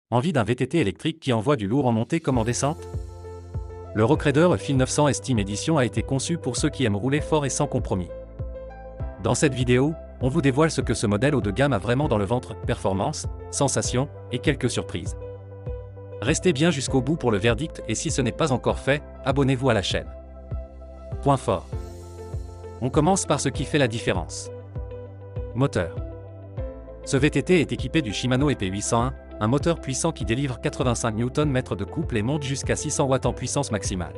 Envie d'un VTT électrique qui envoie du lourd en montée comme en descente? Le Rockraider Phil 900 Steam Edition a été conçu pour ceux qui aiment rouler fort et sans compromis. Dans cette vidéo, on vous dévoile ce que ce modèle haut de gamme a vraiment dans le ventre: performance, sensations et quelques surprises. Restez bien jusqu'au bout pour le verdict et si ce n'est pas encore fait, abonnez-vous à la chaîne. Point fort. On commence par ce qui fait la différence. Moteur. Ce VTT est équipé du Shimano EP801, un moteur puissant qui délivre 85 Nm de couple et monte jusqu'à 600 watts en puissance maximale.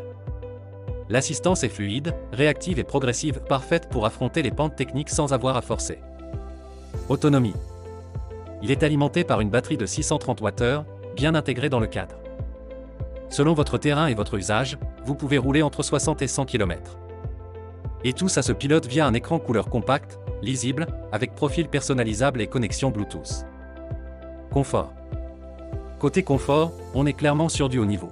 L'assistance est fluide, réactive et progressive, parfaite pour affronter les pentes techniques sans avoir à forcer. Autonomie. Il est alimenté par une batterie de 630 Wh, bien intégrée dans le cadre. Selon votre terrain et votre usage, vous pouvez rouler entre 60 et 100 km. Et tout ça se pilote via un écran couleur compact, lisible, avec profil personnalisable et connexion Bluetooth. Confort. Côté confort, on est clairement sur du haut niveau.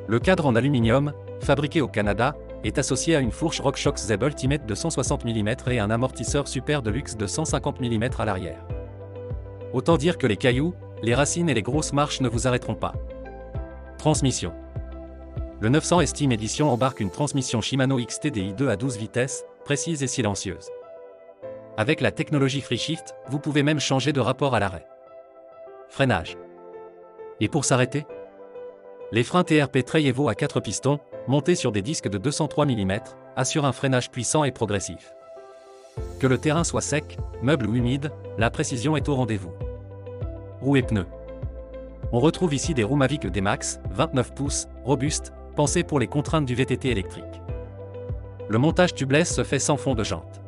Le cadre en aluminium, fabriqué au Canada, est associé à une fourche RockShox ZEB Ultimate de 160 mm et un amortisseur Super Deluxe de 150 mm à l'arrière. Autant dire que les cailloux, les racines et les grosses marches ne vous arrêteront pas. Transmission. Le 900 Steam Edition embarque une transmission Shimano XTDI2 à 12 vitesses, précise et silencieuse. Avec la technologie FreeShift, vous pouvez même changer de rapport à l'arrêt. Freinage. Et pour s'arrêter, les freins TRP Trey Evo à 4 pistons, montés sur des disques de 203 mm, assurent un freinage puissant et progressif. Que le terrain soit sec, meuble ou humide, la précision est au rendez-vous. Roues et pneus. On retrouve ici des roues Mavic D-Max, 29 pouces, robustes, pensées pour les contraintes du VTT électrique. Le montage tubeless se fait sans fond de jante.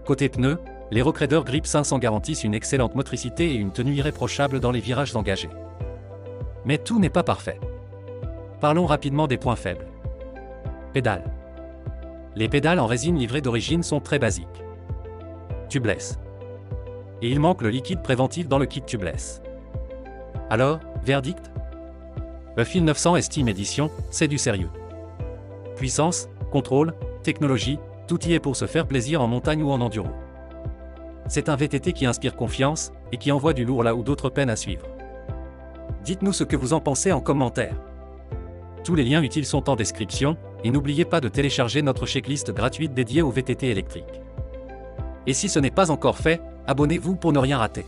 Côté pneus, les Rockraider Grip 500 garantissent une excellente motricité et une tenue irréprochable dans les virages engagés. Mais tout n'est pas parfait. Parlons rapidement des points faibles. Pédales. Les pédales en résine livrée d'origine sont très basiques. Tubeless. Et il manque le liquide préventif dans le kit tubeless. Alors, verdict? Le Phil 900 Steam Edition, c'est du sérieux. Puissance, contrôle, technologie, tout y est pour se faire plaisir en montagne ou en enduro. C'est un VTT qui inspire confiance et qui envoie du lourd là où d'autres peinent à suivre. Dites-nous ce que vous en pensez en commentaire. Tous les liens utiles sont en description, et n'oubliez pas de télécharger notre checklist gratuite dédiée au VTT électrique. Et si ce n'est pas encore fait, abonnez-vous pour ne rien rater.